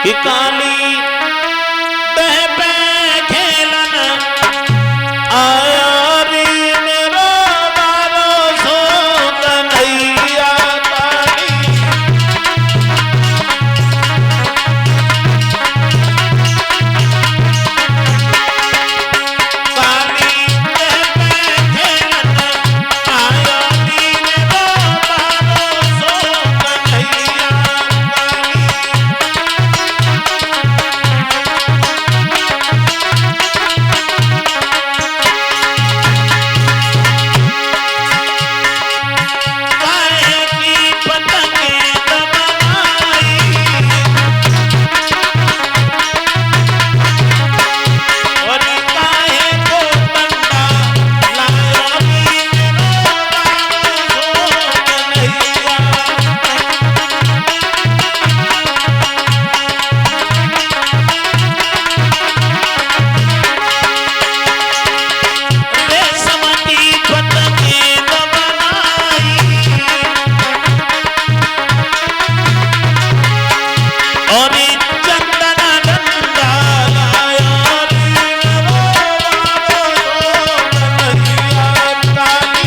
कि काली दह पे खेलन आया रे मेरो बारो सो कन्हैया काली। काली दह पे खेलन आया रे मेरो बारो सो कन्हैया काली। काहे की पतंगे दबनाई और काहे को बंदा लाया रे मेरो बारो सो कन्हैया। रेशम की पतंगे दबनाई और चंदन डंडा लाया रे मेरो बारो सो कन्हैया काली।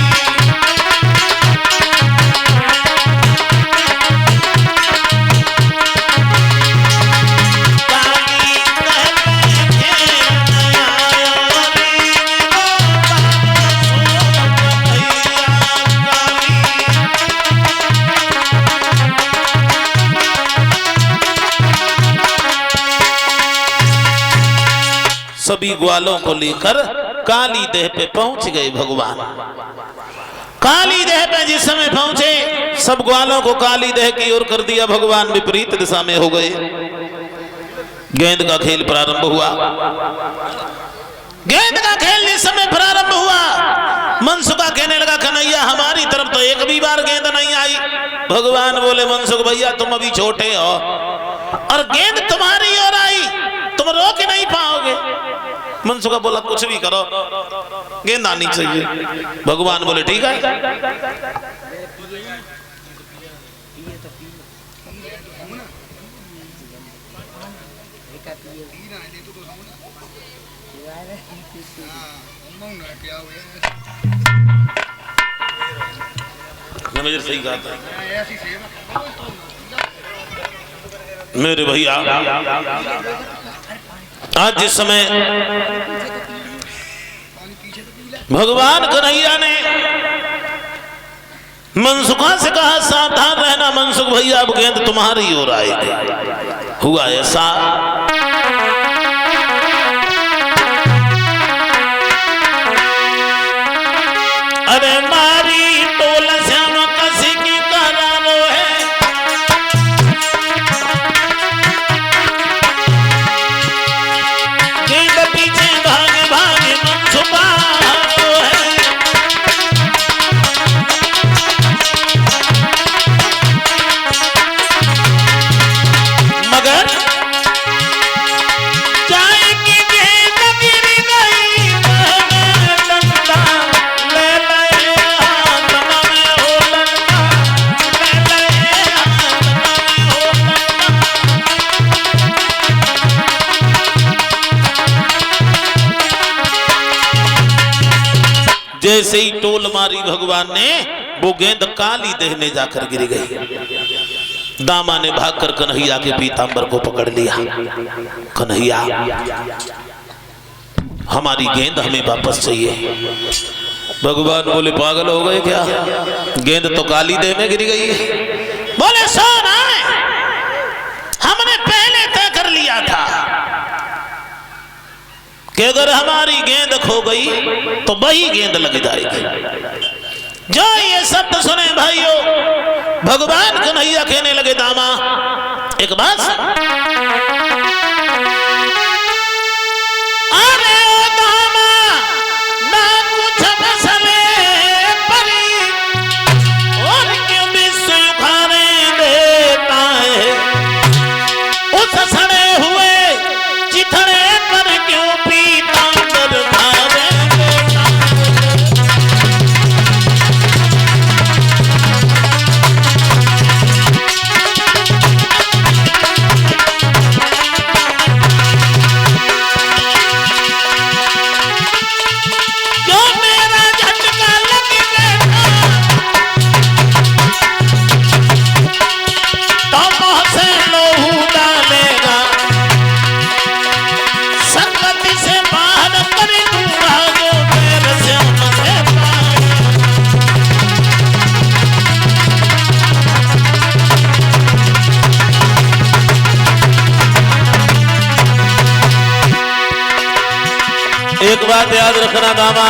काली दह पे खेलन आया रे मेरो सभी ग्वालों को लेकर काली देह पे पहुंच गए भगवान। काली देह पे जिस समय पहुंचे सब ग्वालों को काली देह की ओर कर दिया भगवान, विपरीत दिशा में हो गए। गेंद का खेल प्रारंभ हुआ। गेंद का खेल जिस समय प्रारंभ हुआ मनसुखा कहने लगा कन्हैया हमारी तरफ तो एक भी बार गेंद नहीं आई। भगवान बोले मनसुख भैया तुम अभी छोटे हो और गेंद तुम्हारी ओर आई, तुम रोक नहीं पाओगे। मनसुखा बोला कुछ भी करो गेंद आनी चाहिए। भगवान बोले ठीक है। मुझे सही कहा था मेरे भैया। आज जिस समय भगवान कन्हैया ने मनसुखा से कहा सावधान रहना मनसुख भैया अब गेंद तुम्हारी ओर आएगी, हुआ ऐसा। अरे मारी टोल श्याम कसी की करारो है, गेंद पीछे भागे भागे मनसुखा है। मगर चाय की गेंद गिर गई डंडा ले ले हाथ में हो डंडा ले ले हाथ में हो डंडा। जैसे ही टोल मारी भगवान ने वो गेंद काली देह में जाकर गिर गई। दामा ने भागकर कन्हैया के पीतांबर को पकड़ लिया। कन्हैया हमारी गेंद हमें वापस चाहिए। भगवान बोले पागल हो गए क्या, गेंद तो काली देह में गिर गई है। बोले सुन हमने पहले तय कर लिया था कि अगर हमारी गेंद खो गई तो वही गेंद लग जाएगी। जो ये शब्द सुने भाइयों भगवान कन्हैया कहने लगे दामा एक बात अरे ओ दामा ना कुछ मसले परी और क्यों विश्व उखाड़े देता है, उस सड़े हुए चिथड़े पर क्यों पीतांबर धारे देता है। एक बात याद रखना दामा,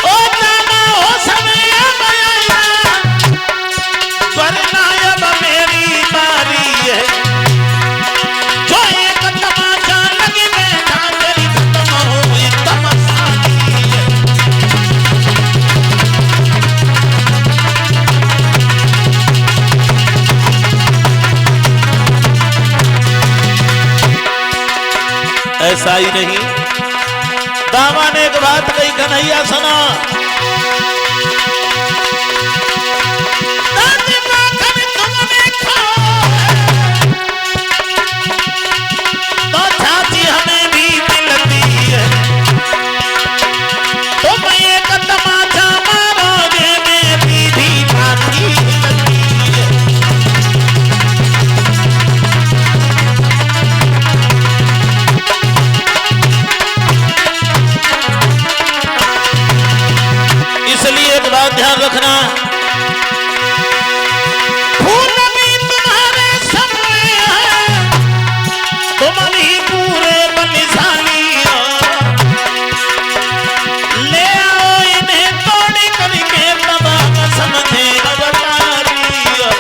ओ दामा हो समय आया, वरना अब मेरी बारी है, जो एक तमाचा लगे बैठा तेरी खत्म हुई तमसानी है। ऐसा ही नहीं, दामा ने एक बात कही, कन्हैया सुना, तो छाती हमें भी मिलती है, तुम एक तमाचा मारोगे मेरी भी छाती हिलती है। इसलिए एक बात ध्यान रखना, फूल भी तुम्हारे सामने है, तुम भी पूरे बलशाली हो, ले आओ इन्हें तोड़ करके तब हम समझे अवतारी हो।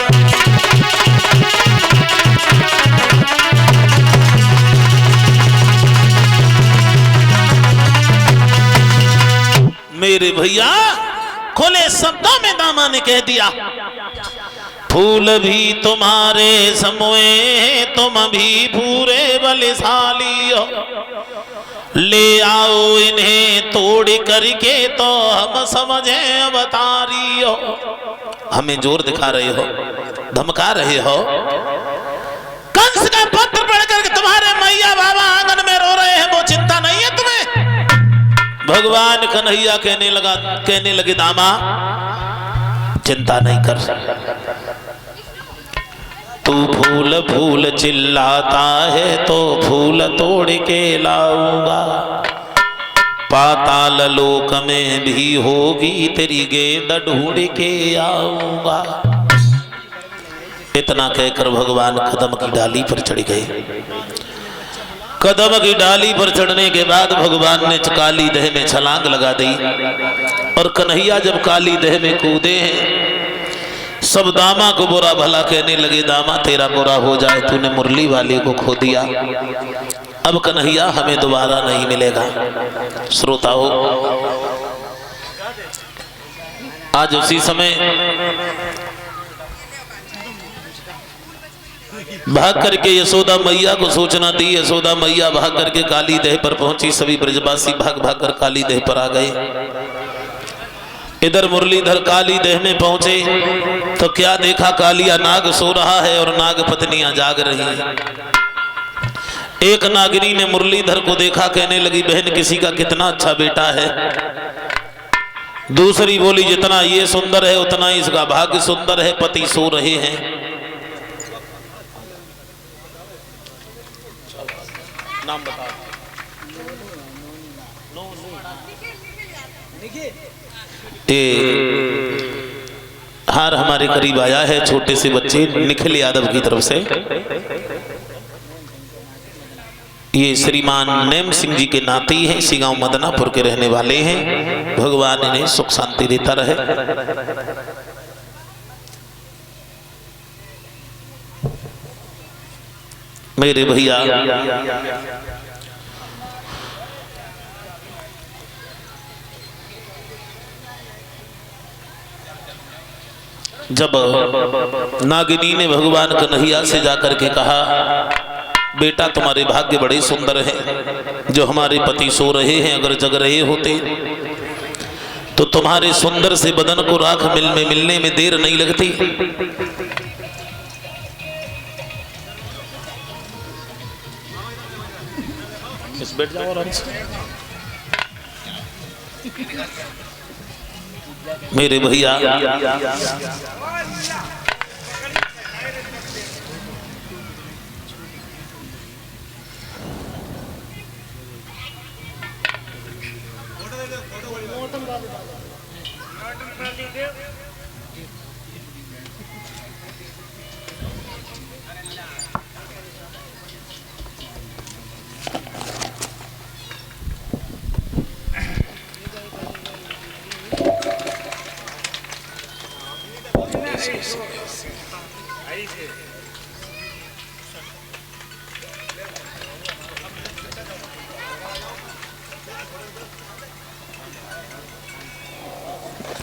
मेरे भैया खुले शब्दों में दामा ने कह दिया, फूल भी तुम्हारे समूहे तुम भी पूरे बलशाली हो, ले आओ इन्हें तोड़ करके तो हम समझे अवतारी हो। हमें जोर दिखा रहे हो, धमका रहे हो, कंस का पत्र पढ़ करके तुम्हारे मैया बाबा आंगन में रो रहे हैं, वो चिंता नहीं है तुम्हें? भगवान कन्हैया कहने लगे दामा चिंता नहीं कर, तू फूल फूल चिल्लाता है तो फूल तोड़ के लाऊंगा, पाताल लोक में भी होगी तेरी गेंद ढूंढ के आऊंगा। इतना कहकर भगवान कदम की डाली पर चढ़ गए। कदम की डाली पर चढ़ने के बाद भगवान ने काली देह में छलांग लगा दी, और कन्हैया जब काली देह में कूदे हैं, सब दामा को बुरा भला कहने लगे, दामा तेरा बुरा हो जाए, तूने मुरली वाले को खो दिया, अब कन्हैया हमें दोबारा नहीं मिलेगा। श्रोताओं, आज उसी समय भाग करके यशोदा मैया को सूचना दी। यशोदा मैया भाग करके काली देह पर पहुंची। सभी ब्रजवासी भाग भाग कर काली देह पर आ गए। इधर मुरलीधर काली देह में पहुंचे तो क्या देखा, कालिया नाग सो रहा है और नाग पत्नियां जाग रही हैं। एक नागिनी ने मुरलीधर को देखा, कहने लगी, बहन किसी का कितना अच्छा बेटा है। दूसरी बोली, जितना ये सुंदर है उतना ही इसका भाग्य सुंदर है, पति सो रहे हैं। नाम बता। हार हमारे करीब आया है छोटे से बच्चे निखिल यादव की तरफ से। ये श्रीमान नेम सिंह जी के नाती हैं, इसी गांव मदनापुर के रहने वाले हैं। भगवान इन्हें सुख शांति देता रहे। मेरे भैया, जब नागिनी ने भगवान कन्हैया से जाकर के कहा, बेटा तुम्हारे भाग्य बड़े सुंदर हैं, जो हमारे पति सो रहे हैं अगर जग रहे होते तो तुम्हारे सुंदर से बदन को राख मिलने में देर नहीं लगती। बैठ जाओ आराम से। मेरे भैया,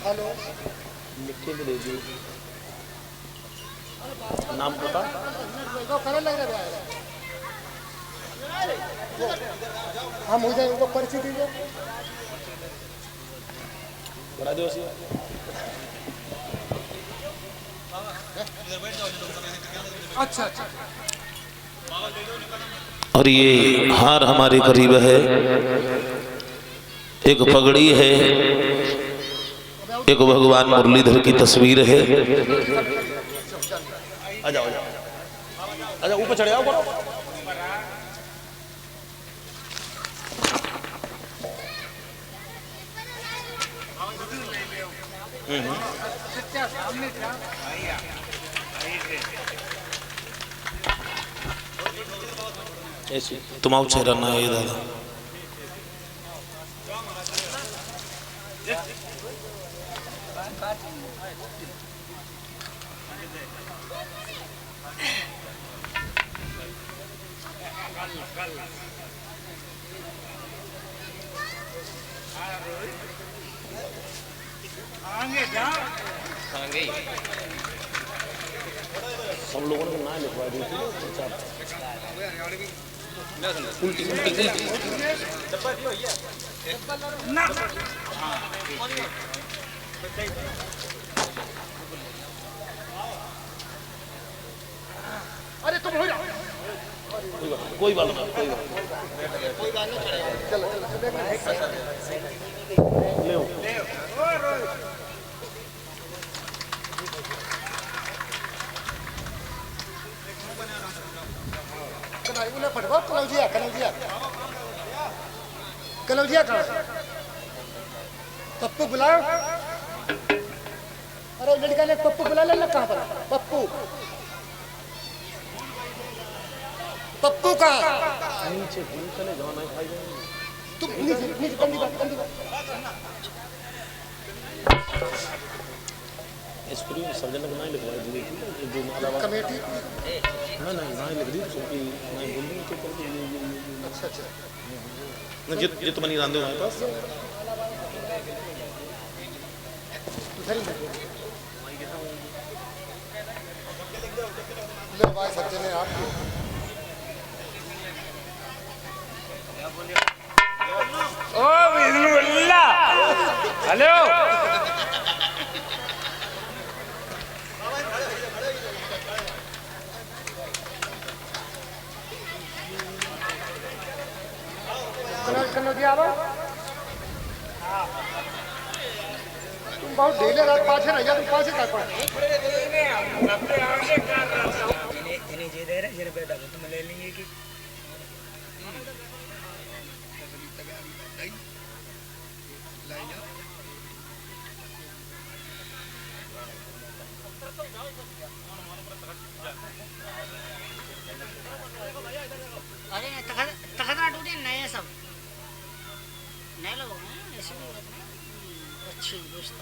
हेलो लिख के दे दीजिए नाम पता करने लग रहा है। हम हो जाए उनको पर्ची दीजिए बड़ा दो अच्छा अच्छा। और ये हार हमारे करीब है, एक पगड़ी है, एक भगवान मुरलीधर की तस्वीर है। आ जाओ आजा ऊपर चढ़े आओ। ऐसे तुम आओ चेहरा ना ये दादा सब लोगों ने ना लिखवा दी थी उल्टी अरे तुम हो जाओ कोई बात नहीं चलो ले पटवा कलौजिया कलौजिया कलौजिया कहाँ पप्पू बुलाओ। अरे लड़का ने पप्पू बुला लेना कहाँ पर पप्पू पप्पू कहाँ नीचे चले जाओ ना खाई तुम नीचे नीचे कंदी बात स्प्री सर्जन का नाम लिखवा दी जो माला कमेटी ना ना लिख दी क्योंकि मैं बोल दूँ तो अच्छा अच्छा ना जित बनी रांधे हमारे पास ले भाई सज्जन ने आप ओ बिस्मिल्लाह हेलो तुम बहुत ढीले रात पाछे रह जा तुम पाछे क्या पड़ा इन्हें जे दे रहे जरा बेटा तुम ले लेंगे कि अरे तखतरा टूटे नए सब नए लोग हैं ऐसे भी अच्छी दोस्त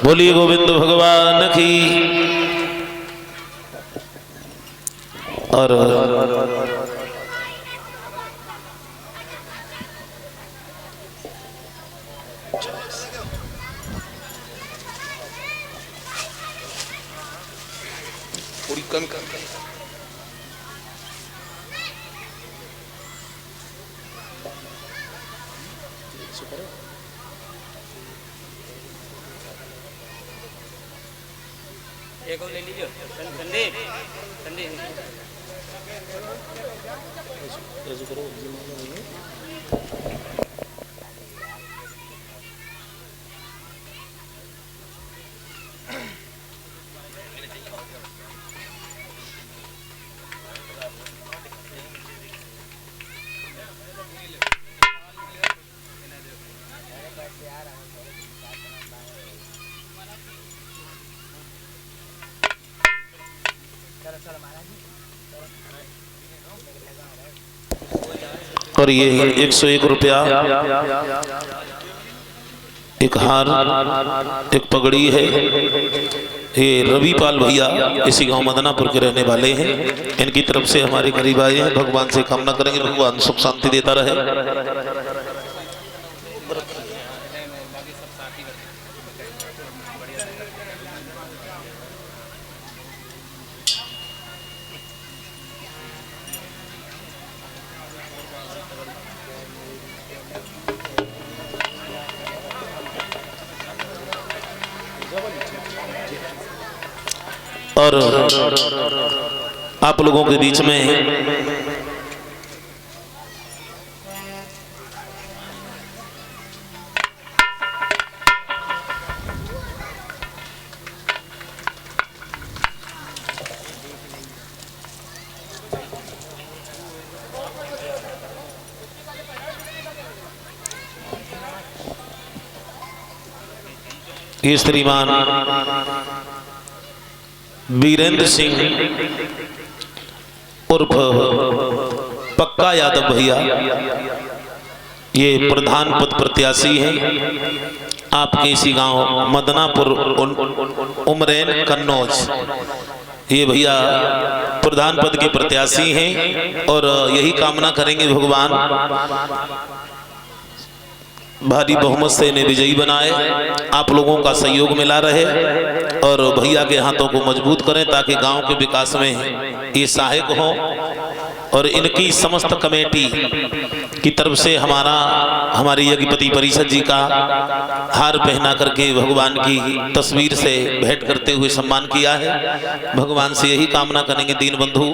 बोलिए गोविंद भगवान की। और थोड़ी कम कर एक और ले लीजिए संदीप संदीप ऐसे करो और ये 101 रुपया, एक हार, एक पगड़ी है। ये रविपाल भैया इसी गांव मदनापुर के रहने वाले हैं, इनकी तरफ से हमारे करीब आए हैं। भगवान से कामना करेंगे भगवान सुख शांति देता रहे। और आप लोगों के बीच में ये श्रीमान वीरेंद्र सिंह उर्फ पक्का यादव भैया, ये प्रधान पद प्रत्याशी हैं आपके इसी गांव मदनापुर उमरैन कन्नौज। ये भैया प्रधान पद के प्रत्याशी हैं और यही कामना करेंगे भगवान भारी बहुमत से इन्हें विजयी बनाए, आप लोगों का सहयोग मिला रहे और भैया के हाथों को मजबूत करें ताकि गांव के विकास में ये सहायक हो। और इनकी समस्त कमेटी की तरफ से हमारी यज्ञपति परिषद जी का हार पहना करके भगवान की तस्वीर से भेंट करते हुए सम्मान किया है। भगवान से यही कामना करेंगे दीन बंधु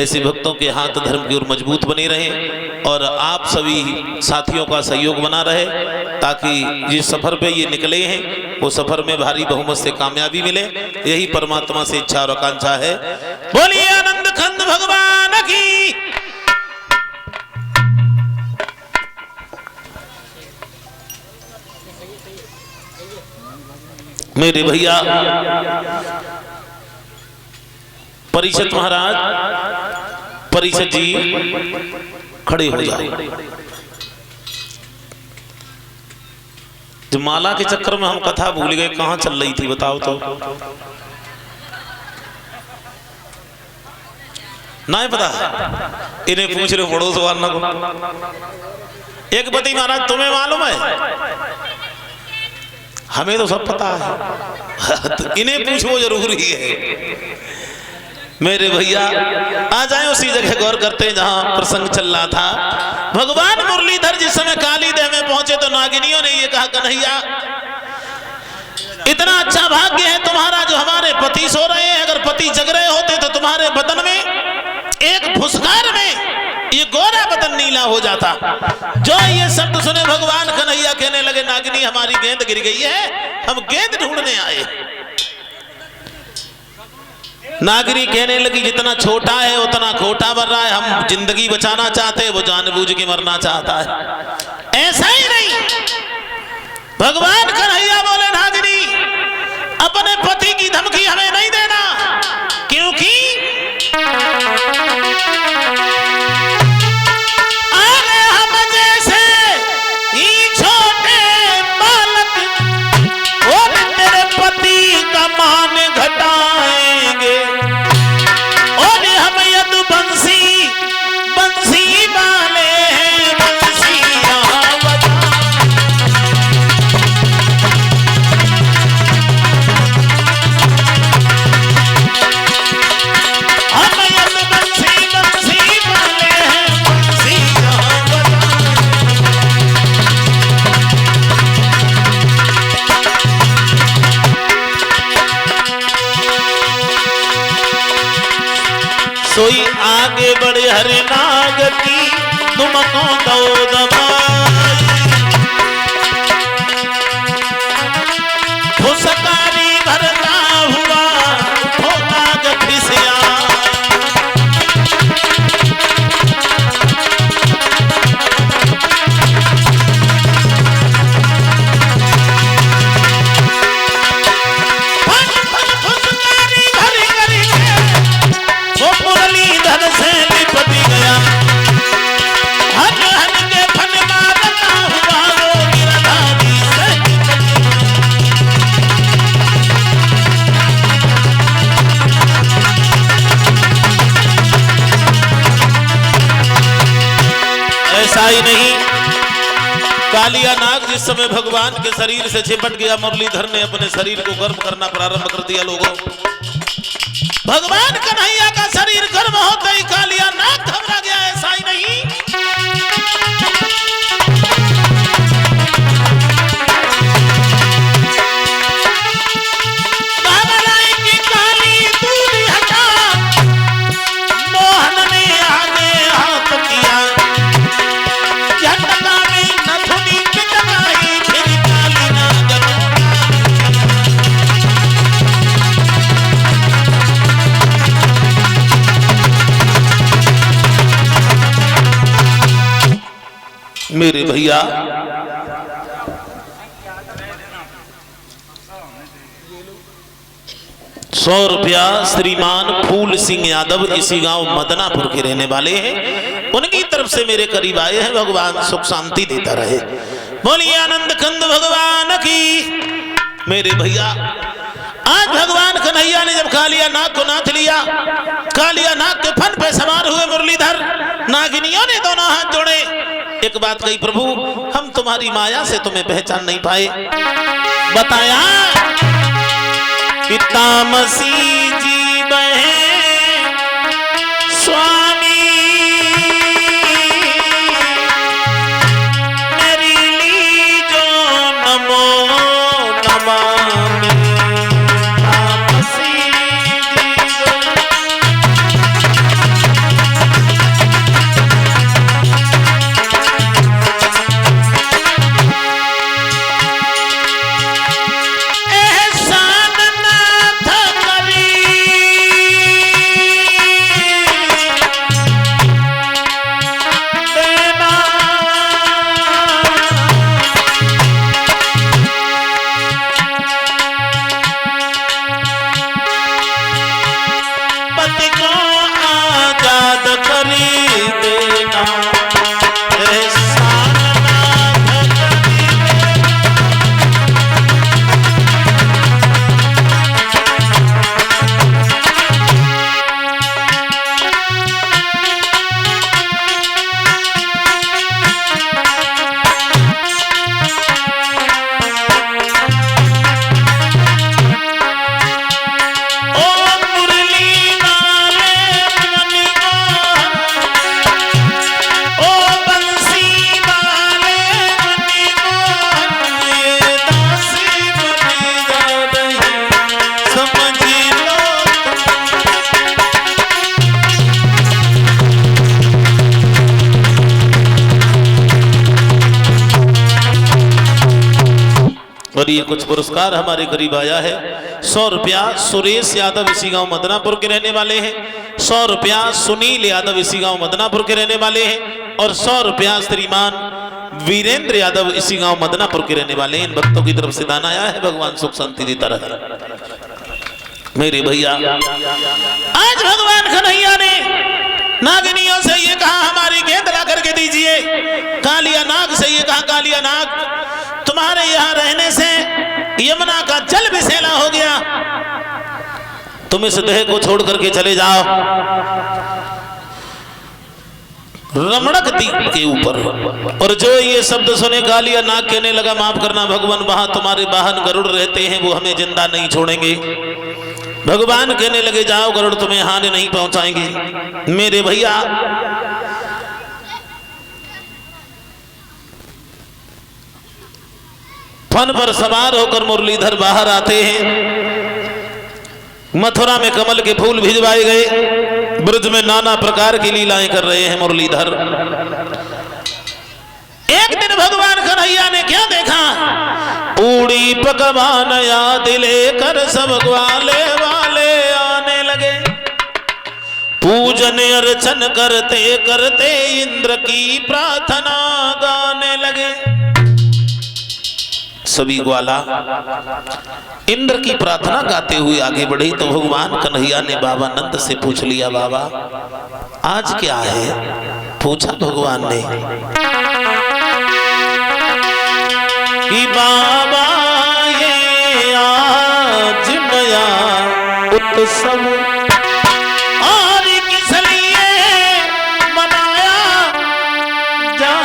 ऐसे भक्तों के हाथ धर्म की ओर मजबूत बने रहें और आप सभी साथियों का सहयोग बना रहे ताकि जिस सफर पे ये निकले हैं वो सफर में भारी बहुमत से कामयाबी मिले। यही परमात्मा से इच्छा और आकांक्षा है। बोलिए आनंद खंड भगवान की। मेरे भैया परिषद महाराज, परिषद जी खड़े हो जाओ। जो माला के चक्कर में हम कथा भूल गए, कहां चल रही थी बताओ तो? नहीं पता, इन्हें पूछ रहे पड़ोस वालों को। एक पति महाराज तुम्हें मालूम है? हमें तो सब पता है तो इन्हें पूछो जरूरी है। मेरे भैया आ जाए उसी जगह गौर करते हैं जहां प्रसंग चल रहा था। भगवान मुरलीधर जिस समय काली देव में पहुंचे तो नागिनियों ने ये कहा, कन्हैया इतना अच्छा भाग्य है तुम्हारा जो हमारे पति सो रहे हैं, अगर पति जग रहे होते तो तुम्हारे बदन में एक फुसकार में ये गोरा बदन नीला हो जाता। जो ये शब्द सुने भगवान कन्हैया कहने लगे, नागिनी हमारी गेंद गिर गई है, हम गेंद ढूंढने आए। नागिनी कहने लगी जितना छोटा है उतना खोटा बन रहा है, हम जिंदगी बचाना चाहते हैं, वो जानबूझ के मरना चाहता है। ऐसा ही नहीं, भगवान कन्हैया बोले नागिनी अपने पति की धमकी हमें नहीं देना, क्योंकि अरे हम जैसे ही छोटे बालक और तेरे पति का मान घटाएंगे और हम यदु बंसी बंसी वाले हैं, बंसियां हम यदु बंसी बंसी वाले हैं, बंसियां सोई आगे बढ़े हरे नाग की तुमको दो दबाई, फुसकारी भरता हुआ हो नाग फिसया। फन फन फुसकारी भरी भरी वो मुरलीधर से लिपट गया। हर आई नहीं। कालिया नाग जिस समय भगवान के शरीर से चिपट गया, मुरलीधर ने अपने शरीर को गर्म करना प्रारंभ कर दिया। लोगों, भगवान कन्हैया का शरीर गर्म होते ही कालिया नाग घबरा गया। ऐसा ही नहीं, मेरे भैया 100 रुपया श्रीमान फूल सिंह यादव इसी गांव मदनापुर के रहने वाले हैं, उनकी तरफ से मेरे करीब आए हैं। भगवान सुख शांति देता रहे। बोलिए आनंद कंद भगवान की। मेरे भैया आज भगवान कन्हैया ने जब कालिया नाग को नाथ लिया, कालिया नाग के फन पे सवार हुए मुरलीधर, नागिनियों ने दोनों हाथ जोड़े, एक बात कही, प्रभु हम तुम्हारी माया से तुम्हें पहचान नहीं पाए। बताया कि तामसी जीव है स्वामी, मेरी लीजो नमो नमामि। तामसी और ये कुछ पुरस्कार हमारे करीब आया है। 100 रुपया सुरेश यादव इसी गांव मदनापुर के रहने वाले हैं, 100 रुपया सुनील यादव इसी गांव मदनापुर के रहने वाले हैं, और 100 रुपया श्रीमान वीरेंद्र यादव इसी गांव मदनापुर के रहने वाले हैं। इन भक्तों की तरफ से दान आया है। भगवान सुख शांति देता रहे। मेरे भैया आज भगवान कन्हैया ने नागिनियों से ये कहा हमारी गेंद ला करके दीजिए, कालिया नाग से ये कहा कालिया नाग तुम्हारे यहां रहने से यमुना का जल विषैला हो गया, तुम इस देह को छोड़ करके चले जाओ रमणक द्वीप के ऊपर। और जो ये शब्द सुने कालिया नाग कहने लगा माफ करना भगवान, वहां तुम्हारे वाहन गरुड़ रहते हैं, वो हमें जिंदा नहीं छोड़ेंगे। भगवान कहने लगे जाओ गरुड़ तुम्हें हानि नहीं पहुंचाएंगे। मेरे भैया फन पर सवार होकर मुरलीधर बाहर आते हैं। मथुरा में कमल के फूल भिजवाए गए, ब्रज में नाना प्रकार की लीलाएं कर रहे हैं मुरलीधर। एक दिन भगवान कन्हैया ने क्या देखा, पूड़ी पकवान याद लेकर सब ग्वाले वाले आने लगे, पूजन अर्चन करते करते इंद्र की प्रार्थना गाने लगे। सभी ग्वाला इंद्र की प्रार्थना गाते हुए आगे बढ़े तो भगवान कन्हैया ने बाबा नंद से पूछ लिया, बाबा आज क्या है? पूछा भगवान ने कि बाबा ये आज नया उत्सव और किस लिए मनाया जा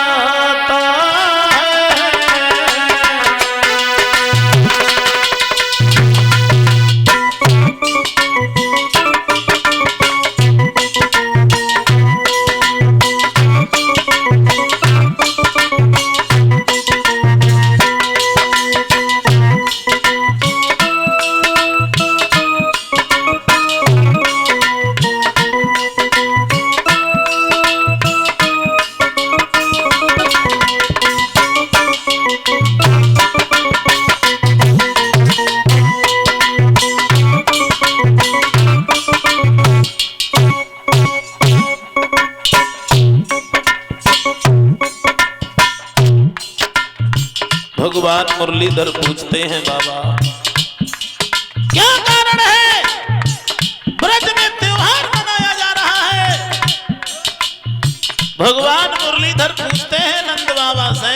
भगवान मुरलीधर पूछते हैं बाबा क्या कारण है ब्रज में त्योहार मनाया जा रहा है। भगवान मुरलीधर पूछते हैं नंद बाबा से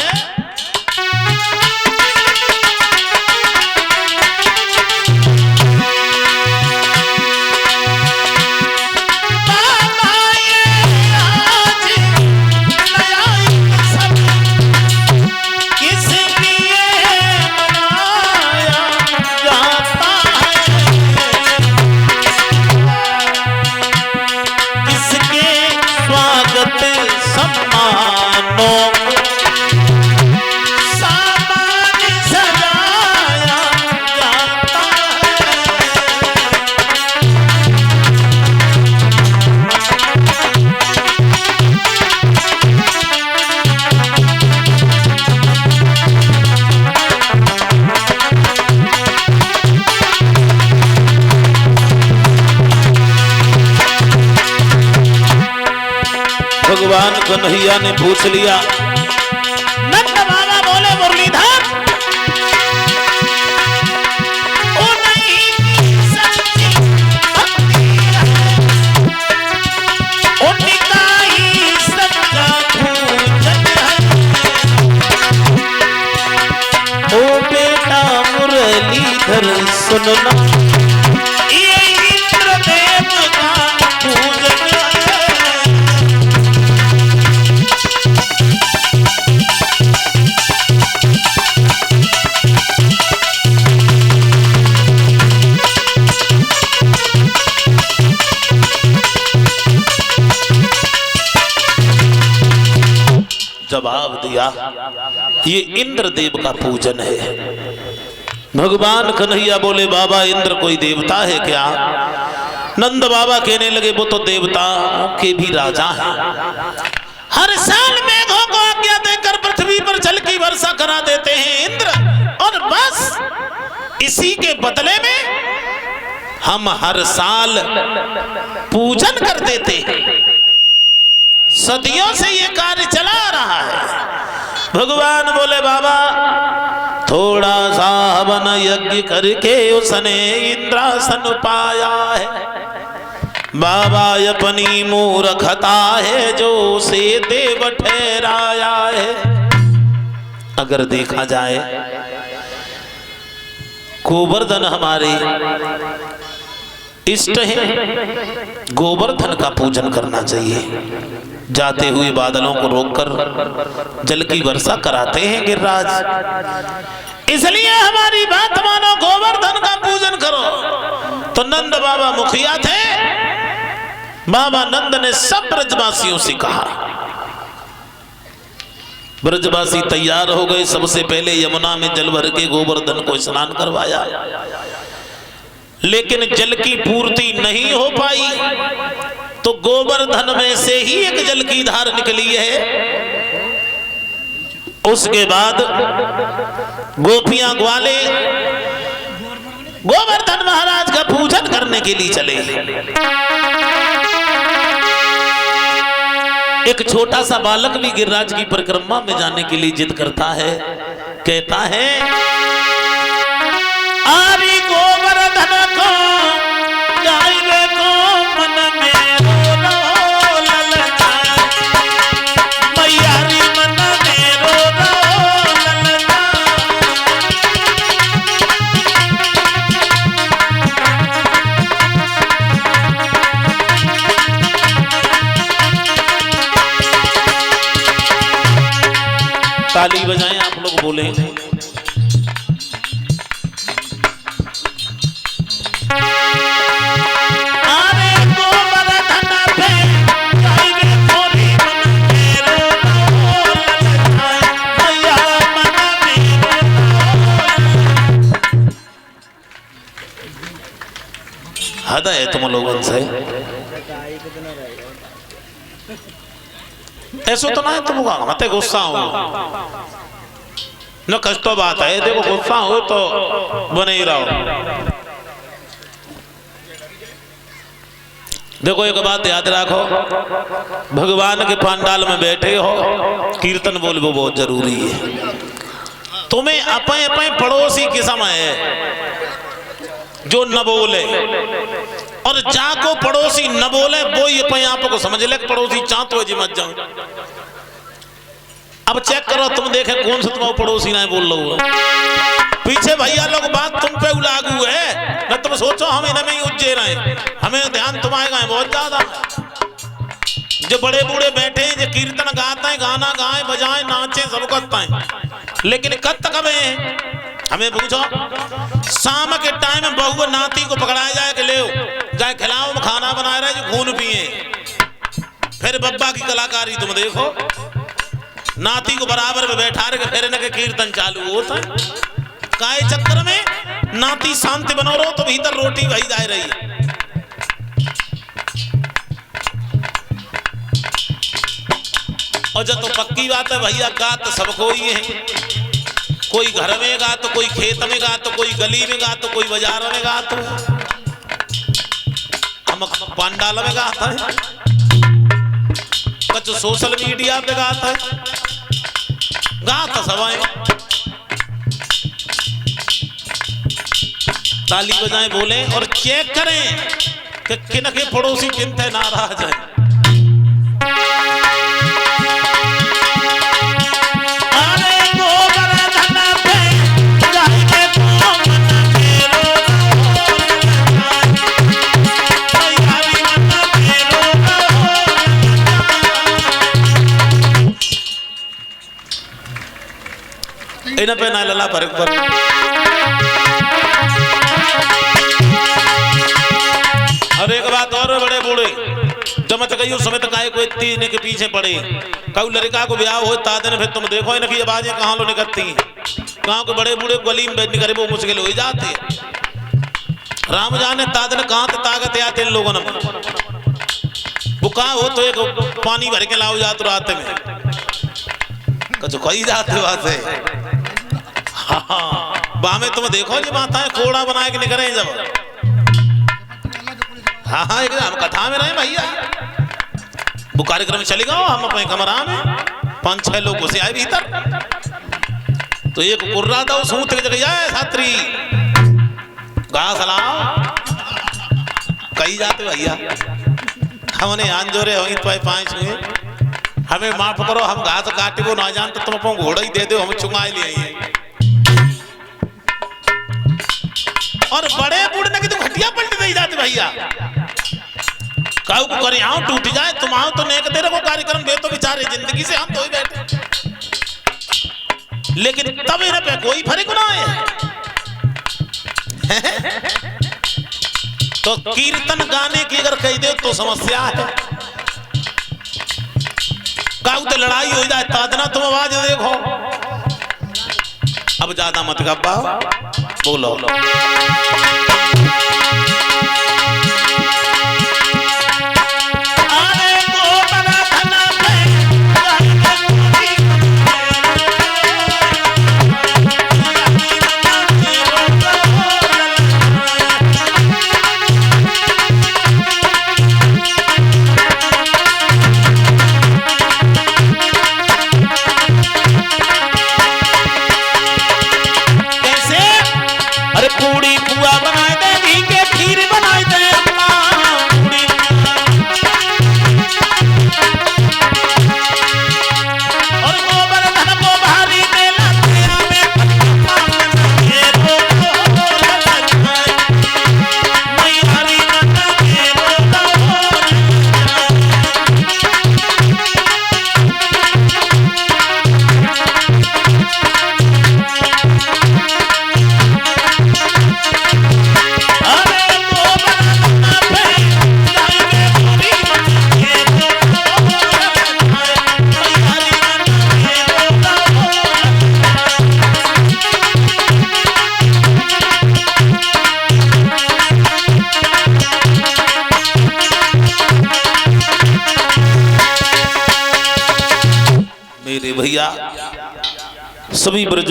भगवान कन्हैया ने पूछ लिया। नंद बाबा बोले मुरलीधर ओ नहीं सच्ची भक्ति है उनका ही सबका पूजन है। ओ बेटा मुरलीधर सुनना ये इंद्रदेव का पूजन है। जवाब दिया ये इंद्रदेव का पूजन है। भगवान कन्हैया बोले बाबा इंद्र कोई देवता है क्या। नंद बाबा कहने लगे वो तो देवताओं के भी राजा हैं। हर साल मेघों को आज्ञा देकर पृथ्वी पर जल की वर्षा करा देते हैं इंद्र और बस इसी के बदले में हम हर साल पूजन कर देते हैं। सदियों से ये कार्य चला रहा है। भगवान बोले बाबा थोड़ा सा हवन यज्ञ करके उसने इंद्रासन पाया है। बाबा अपनी मूर्खता है जो उसे देव ठहराया है। अगर देखा जाए गोवर्धन हमारे इष्ट है, गोवर्धन का पूजन करना चाहिए। जाते हुए बादलों को रोककर जल की वर्षा कराते हैं गिरिराज, इसलिए हमारी बात मानो गोवर्धन का पूजन करो। तो नंद बाबा मुखिया थे। बाबा नंद ने सब ब्रजवासियों से कहा। ब्रजवासी तैयार हो गए। सबसे पहले यमुना में जल भर के गोवर्धन को स्नान करवाया, लेकिन जल की पूर्ति नहीं हो पाई तो गोवर्धन में से ही एक जल की धार निकली है। उसके बाद गोपियां ग्वाले गोवर्धन महाराज का पूजन करने के लिए चले। एक छोटा सा बालक भी गिरिराज की परिक्रमा में जाने के लिए जिद करता है। कहता है आरी गोवर्धन को गाइबे को मन में रो ललना, मैयारी मन में रो ललना। ताली बजाएं आप लोग बोले। हद है तुम लोगों से। ऐसा तो ना है तुम मत गुस्सा हो न, कष्टो बात है। देखो गुस्सा हो तो बने ही रहो। देखो एक बात याद रखो, भगवान के पंडाल में बैठे हो कीर्तन बोल वो बहुत जरूरी है। तुम्हें अपने अपने पड़ोसी किस्म है जो न बोले, और जाको पड़ोसी न बोले वो ही अपने आप को समझ ले पड़ोसी चाहते हो जी मत जाओ। अब चेक करो तुम देखे कौन सा तुम्हारा पड़ोसी ना बोल लो पीछे भैया लोग बात तुम पे लागू है न तुम सोचो हम इनमें ही उज्जे रहे, हमें ध्यान तुम्हारे है बहुत ज्यादा। जो बड़े बूढ़े बैठे हैं जो कीर्तन गाते हैं, गाना गाए बजाए नाचे सब करते हैं, लेकिन कब तक हमें पूछो शाम के टाइम में बहू नाती को पकड़ाया जाए कि ले जाए खिलाओ में खाना बनाए रहे जो खून पिए, फिर बब्बा की कलाकारी तुम देखो नाती को बराबर में बैठा रहे फिर इनके कीर्तन चालू होता है। काय चक्कर में नाती शांति बनो रहो तो भीतर रोटी वही जा रही है। और जब तो पक्की बात है भैया गा तो सबको ही है, कोई घर में गा तो कोई खेत में गा तो कोई गली में गा तो कोई बाजार में गा तो हम पंडाल में गाता है, कुछ सोशल मीडिया पे गाता है, गाता सब है। ताली बजाएं बोले और चेक करें कि किन के पड़ोसी किन थे नाराज है। इन पे ना लला पर और एक बात और बड़े बूढ़े जमत गई उस समय तक आए कोई तीन के पीछे पड़े कऊ लड़का को ब्याह हो तादन फिर तुम देखो इनकी आवाजें कहाँ लो निकलती हैं, गाँव के बड़े बूढ़े गली में बैठ निकले वो मुश्किल हो जाते। राम जाने तादन कहाँ से ताकत आते इन लोगों ने, वो कहाँ हो तो एक पानी भर के लाओ जाते रात में कुछ कही जाते बात है। हाँ बामे तुम देखो जी माताएं कोड़ा बना के निकले जब, हाँ हाँ एक हम कथा में रहे भैया, वो कार्यक्रम चलेगा हम अपने कमरा में 5-6 लोग घुसे आए भीतर, तो एक कुर्रा था सूत के जगह जाए छात्री घास लाओ कही जाते भैया हमने आन जोरे होंगे तो 5 हुए हमें माफ करो हम घास काटे वो ना जान तो तुम अपना घोड़ा ही दे दो हम चुंगाए ले आइए। और बड़े बूढ़े ने की तो घटिया पलट नहीं जाते भैया, काऊ को करे आओ टूट जाए तुम आओ तो नेक तेरे को कार्यक्रम दे तो बेचारे जिंदगी से हम तो ही बैठे, लेकिन तब इन्हें पे कोई फर्क ना है। तो कीर्तन गाने की अगर कह दे तो समस्या है, काऊ तो लड़ाई हो जाए तादना तुम आवाज देखो। अब ज्यादा मत गब्बा बोलो भैया सभी ब्रज